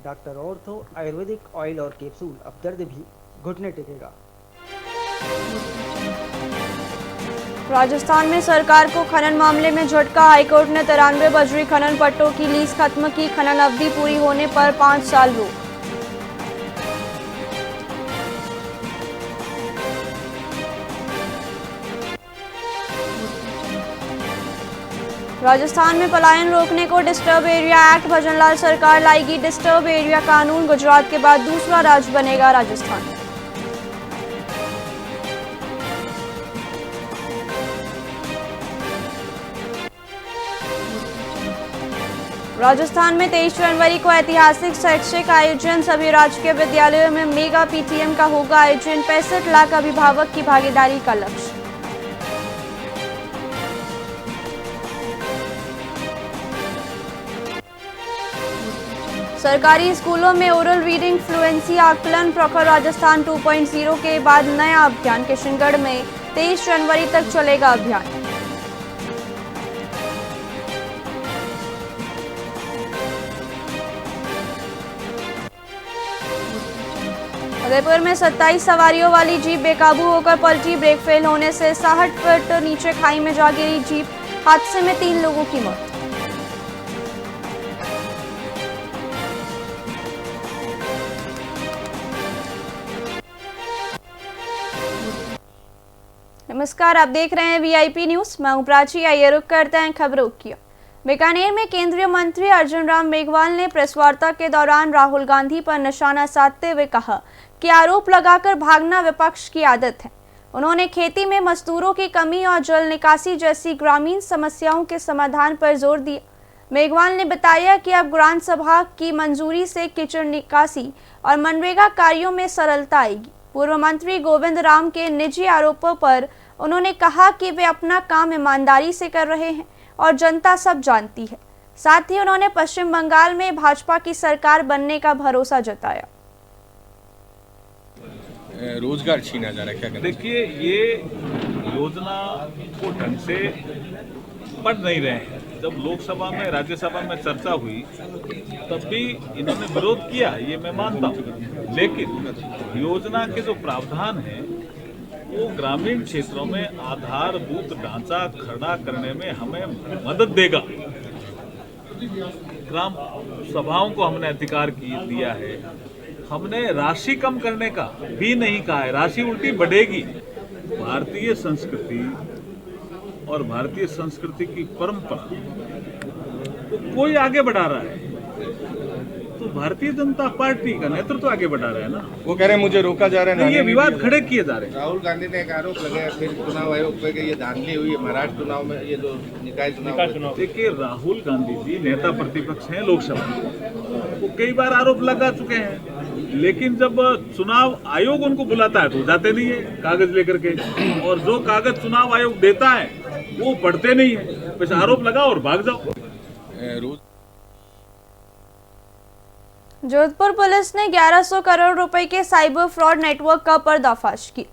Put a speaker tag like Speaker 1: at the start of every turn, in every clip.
Speaker 1: Doctor ortho Ayurvedic oil और capsule, अब दर्द भी घुटने टेकेगा।
Speaker 2: राजस्थान में सरकार को खनन मामले में झटका। हाईकोर्ट ने 93 बजरी खनन पट्टों की लीज खत्म की। खनन अवधि पूरी होने पर 5 साल रोक। राजस्थान में पलायन रोकने को डिस्टर्ब एरिया एक्ट। भजनलाल सरकार लाएगी डिस्टर्ब एरिया कानून। गुजरात के बाद दूसरा राज्य बनेगा राजस्थान। राजस्थान में 23 जनवरी को ऐतिहासिक शैक्षिक आयोजन। सभी राजकीय विद्यालयों में मेगा पीटीएम का होगा आयोजन। 65 लाख अभिभावक की भागीदारी का लक्ष्य। सरकारी स्कूलों में ओरल रीडिंग फ्लुएंसी आकलन। प्रखर राजस्थान 2.0 के बाद नया अभियान। किशनगढ़ में 23 जनवरी तक चलेगा अभियान। उदयपुर में 27 सवारियों वाली जीप बेकाबू होकर पलटी। ब्रेक फेल होने से 60 फुट नीचे खाई में जा गिरी जीप। हादसे में 3 लोगों की मौत। नमस्कार, आप देख रहे हैं वीआईपी न्यूज। मैं हूं प्राची। आइए रुक करते हैं खबरों की। बीकानेर में केंद्रीय मंत्री अर्जुन राम मेघवाल ने प्रेस वार्ता के दौरान राहुल गांधी पर निशाना साधते हुए कहा कि आरोप लगाकर भागना विपक्ष की आदत है। उन्होंने खेती में मजदूरों की कमी और जल निकासी जैसी ग्रामीण समस्याओं के समाधान पर जोर दिया। मेघवाल ने बताया कि अब ग्राम सभा की मंजूरी से कीचड़ निकासी और मनरेगा कार्यों में सरलता आएगी। पूर्व मंत्री गोविंद राम के निजी आरोपों पर उन्होंने कहा कि वे अपना काम ईमानदारी से कर रहे हैं और जनता सब जानती है। साथ ही उन्होंने पश्चिम बंगाल में भाजपा की सरकार बनने का भरोसा जताया।
Speaker 3: रोजगार छीना जा रहा है, क्या कहना?
Speaker 4: देखिए, ये योजना को ढंग से पढ़ नहीं रहे हैं। जब लोकसभा में राज्यसभा में चर्चा हुई तब भी इन्होंने विरोध किया, ये मैं मानता हूँ, लेकिन योजना के जो प्रावधान हैं वो ग्रामीण क्षेत्रों में आधारभूत ढांचा खड़ा करने में हमें मदद देगा। ग्राम सभाओं को हमने अधिकार दिया है। हमने राशि कम करने का भी नहीं कहा है, राशि उल्टी बढ़ेगी। भारतीय संस्कृति और भारतीय संस्कृति की परंपरा तो कोई आगे बढ़ा रहा है तो भारतीय जनता पार्टी का नेतृत्व आगे बढ़ा रहा है ना।
Speaker 3: वो कह रहे हैं मुझे रोका जा रहा है,
Speaker 4: ये विवाद खड़े किए जा रहे हैं।
Speaker 5: राहुल गांधी ने एक आरोप लगाया फिर चुनाव आयोग पे कि ये धांधली हुई है महाराष्ट्र चुनाव में, ये जो निकाय चुनाव।
Speaker 4: देखिए, राहुल गांधी जी नेता प्रतिपक्ष हैं लोकसभा में, वो कई बार आरोप लगा चुके हैं, लेकिन जब चुनाव आयोग उनको बुलाता है तो जाते नहीं है कागज लेकर के, और जो कागज चुनाव आयोग देता है वो पढ़ते नहीं है। बस आरोप लगाओ और भाग जाओ।
Speaker 2: जोधपुर पुलिस ने 1100 करोड़ रुपए के साइबर फ्रॉड नेटवर्क का पर्दाफाश किया।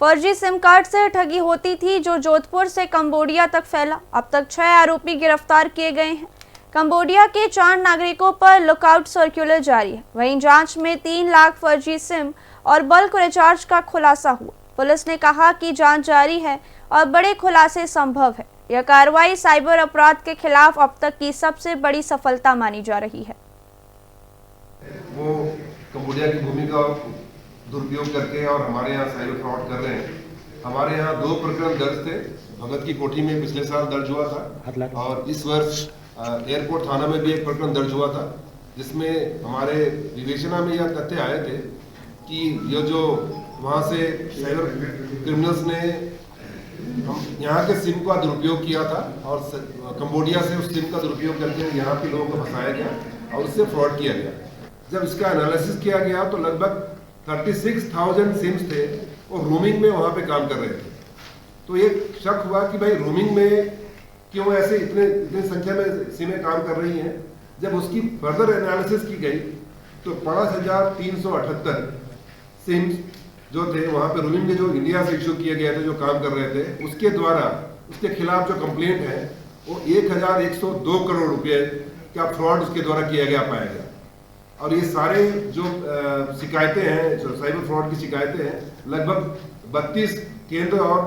Speaker 2: फर्जी सिम कार्ड से ठगी होती थी जो जोधपुर से कंबोडिया तक फैला। अब तक 6 आरोपी गिरफ्तार किए गए हैं। कंबोडिया के 4 नागरिकों पर लुकआउट सर्कुलर जारी है। वहीं जांच में 3 लाख फर्जी सिम और बल्क रिचार्ज का खुलासा हुआ। पुलिस ने कहा कि जांच जारी है और बड़े खुलासे संभव है। यह कार्रवाई साइबर अपराध के खिलाफ अब तक की सबसे बड़ी सफलता मानी जा रही है।
Speaker 6: वो कंबोडिया की भूमि का दुरुपयोग करके और हमारे यहाँ साइबर फ्रॉड कर रहे हैं। हमारे यहाँ 2 प्रकरण दर्ज थे। भगत की कोठी में पिछले साल दर्ज हुआ था और इस वर्ष एयरपोर्ट थाना में भी एक प्रकरण दर्ज हुआ था, जिसमें हमारे विवेचना में यह तथ्य आए थे कि ये जो वहाँ से साइबर क्रिमिनल्स ने हम यहाँ के सिम का दुरुपयोग किया था और कंबोडिया से उस सिम का दुरुपयोग करके यहाँ के लोगों को फंसाया गया और उससे फ्रॉड किया गया। जब इसका एनालिसिस किया गया तो लगभग 36,000 सिम्स थे, वो रोमिंग में वहाँ पे काम कर रहे थे। तो ये शक हुआ कि भाई रोमिंग में क्यों ऐसे इतने संख्या में सिमें काम कर रही हैं। जब उसकी फर्दर एनालिसिस की गई तो 5,378 सिम्स जो थे वहाँ पे रोमिंग में जो इंडिया से इशू किए गए थे, जो काम कर रहे थे, उसके द्वारा उसके खिलाफ जो कंप्लेंट है वो 1,102 करोड़ रुपए का फ्रॉड उसके द्वारा किया गया पाया गया। और ये सारे जो शिकायतें हैं, जो साइबर फ्रॉड की शिकायतें हैं, लगभग 32 केंद्र और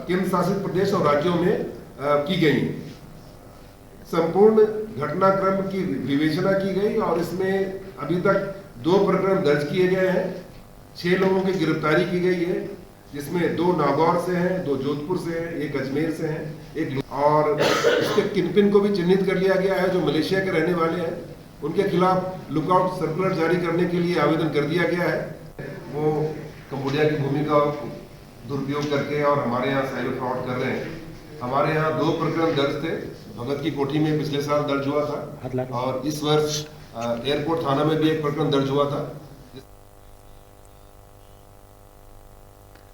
Speaker 6: केंद्र शासित प्रदेश और राज्यों में की गई। संपूर्ण घटनाक्रम की विवेचना की गई और इसमें अभी तक 2 प्रकरण दर्ज किए गए हैं, 6 लोगों की गिरफ्तारी की गई है, जिसमें 2 नागौर से हैं, 2 जोधपुर से हैं, 1 अजमेर से हैं, 1 और इसके किंगपिन को भी चिन्हित कर लिया गया है जो मलेशिया के रहने वाले हैं। उनके खिलाफ लुकआउट सर्कुलर जारी करने के लिए आवेदन कर दिया गया है। वो कंबोडिया की भूमि का दुरुपयोग करके और हमारे यहाँ साइबर फ्रॉड कर रहे हैं। हमारे यहाँ 2 प्रकरण दर्ज थे, भगत की कोठी में पिछले साल दर्ज हुआ था और इस वर्ष एयरपोर्ट थाना में भी 1 प्रकरण दर्ज हुआ था।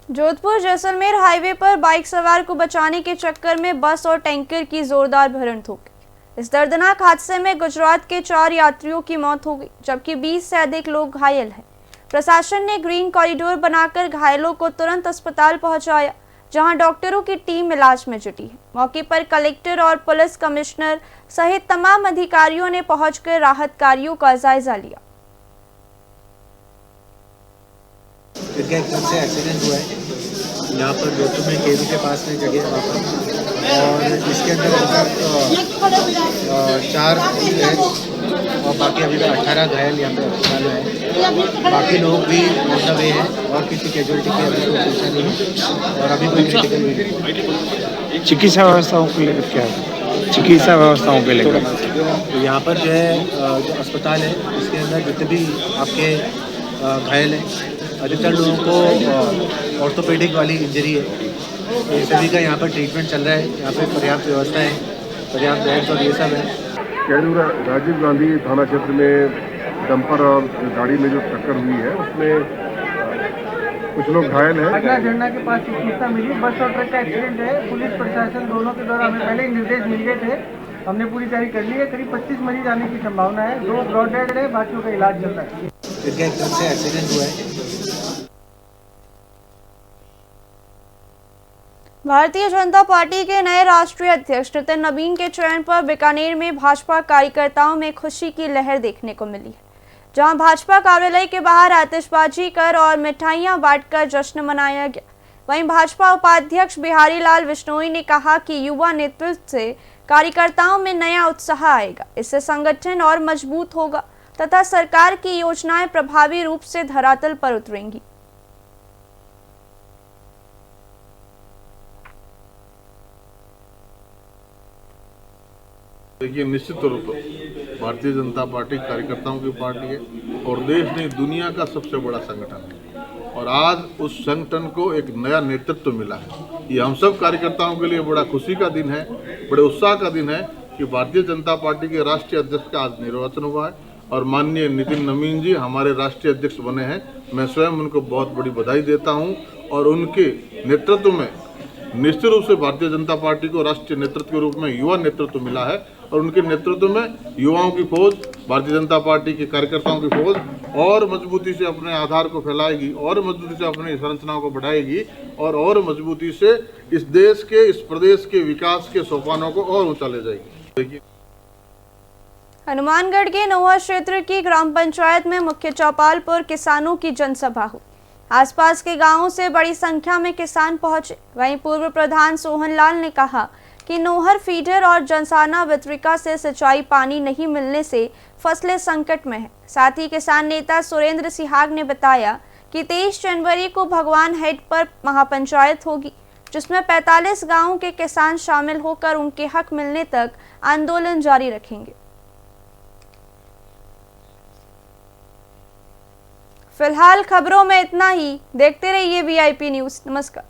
Speaker 2: जोधपुर जैसलमेर हाईवे पर बाइक सवार को बचाने के चक्कर में बस और टैंकर की जोरदार भिड़ंत हो गई। इस दर्दनाक हादसे में गुजरात के 4 यात्रियों की मौत हो गई, जबकि 20 से अधिक लोग घायल हैं। प्रशासन ने ग्रीन कॉरिडोर बनाकर घायलों को तुरंत अस्पताल पहुंचाया, जहां डॉक्टरों की टीम इलाज में जुटी है। मौके पर कलेक्टर और पुलिस कमिश्नर सहित तमाम अधिकारियों ने पहुंचकर राहत कार्यों का जायजा लिया।
Speaker 7: एकदम से एक्सीडेंट हुआ है यहाँ पर जोधपुर में केरू के पास में जगह वहाँ पर, और इसके अंदर 4 है और बाकी अभी तक 18 घायल यहाँ पे अस्पताल में है। बाकी लोग भी मतलब वे हैं और किसी कैजुअलिटी की अभी कोई सूचना नहीं है और अभी कोई क्रिटिकल नहीं।
Speaker 8: चिकित्सा व्यवस्थाओं को लेकर क्या है? चिकित्सा व्यवस्थाओं के लेकर
Speaker 7: तो यहाँ पर जो है जो अस्पताल है इसके अंदर जितने भी आपके घायल हैं, अधिकतर लोगों को ऑर्थोपेडिक वाली इंजरी है, तो ये सभी का यहाँ पर ट्रीटमेंट चल रहा है। यहाँ पे पर्याप्त व्यवस्था है, पर्याप्त बेड्स और ये सब है।
Speaker 6: कैरू राजीव गांधी थाना क्षेत्र में डंपर और गाड़ी में जो टक्कर हुई है उसमें कुछ लोग घायल हैं।
Speaker 1: पटना झरना के पास सूचना मिली, बस और ट्रक का एक्सीडेंट है। पुलिस प्रशासन दोनों के द्वारा हमें पहले ही निर्देश मिल गए थे, हमने पूरी तैयारी कर ली है। करीब 25 मरीज आने की संभावना है, 2 ब्रॉड डेड है, बाकियों का इलाज चल रहा है।
Speaker 7: एकदम से एक्सीडेंट हुआ है।
Speaker 2: भारतीय जनता पार्टी के नए राष्ट्रीय अध्यक्ष नितिन नवीन के चयन पर बीकानेर में भाजपा कार्यकर्ताओं में खुशी की लहर देखने को मिली है, जहां भाजपा कार्यालय के बाहर आतिशबाजी कर और मिठाइयां बांटकर जश्न मनाया गया। वहीं भाजपा उपाध्यक्ष बिहारी लाल विश्नोई ने कहा कि युवा नेतृत्व से कार्यकर्ताओं में नया उत्साह आएगा, इससे संगठन और मजबूत होगा तथा सरकार की योजनाएं प्रभावी रूप से धरातल पर उतरेंगी।
Speaker 9: देखिए, निश्चित तौर पर भारतीय जनता पार्टी कार्यकर्ताओं की पार्टी है और देश नहीं दुनिया का सबसे बड़ा संगठन है और आज उस संगठन को एक नया नेतृत्व मिला है। ये हम सब कार्यकर्ताओं के लिए बड़ा खुशी का दिन है, बड़े उत्साह का दिन है कि भारतीय जनता पार्टी के राष्ट्रीय अध्यक्ष का आज निर्वाचन हुआ है और माननीय नितिन नवीन जी हमारे राष्ट्रीय अध्यक्ष बने हैं। मैं स्वयं उनको बहुत बड़ी बधाई देता हूँ और उनके नेतृत्व में निश्चित रूप से भारतीय जनता पार्टी को राष्ट्रीय नेतृत्व के रूप में युवा नेतृत्व मिला है और उनके नेतृत्व में युवाओं की फौज, भारतीय जनता पार्टी के कार्यकर्ताओं की फौज और मजबूती से अपने आधार को फैलाएगी और मजबूती से अपनी संरचनाओं को बढ़ाएगी और मजबूती से इस देश के, इस प्रदेश के विकास के सोपानों को और ऊंचा ले जाएगी। देखिए,
Speaker 2: हनुमानगढ़ के नोहर क्षेत्र की ग्राम पंचायत में मुख्य चौपालपुर किसानों की जनसभा हुई। आसपास के गांवों से बड़ी संख्या में किसान पहुंचे। वहीं पूर्व प्रधान सोहनलाल ने कहा कि नोहर फीडर और जनसाना वितरिका से सिंचाई पानी नहीं मिलने से फसलें संकट में हैं। साथ ही किसान नेता सुरेंद्र सिहाग ने बताया कि 23 जनवरी को भगवान हेड पर महापंचायत होगी, जिसमें 45 गांवों के किसान शामिल होकर उनके हक मिलने तक आंदोलन जारी रखेंगे। फिलहाल खबरों में इतना ही। देखते रहिए VIP न्यूज़। नमस्कार।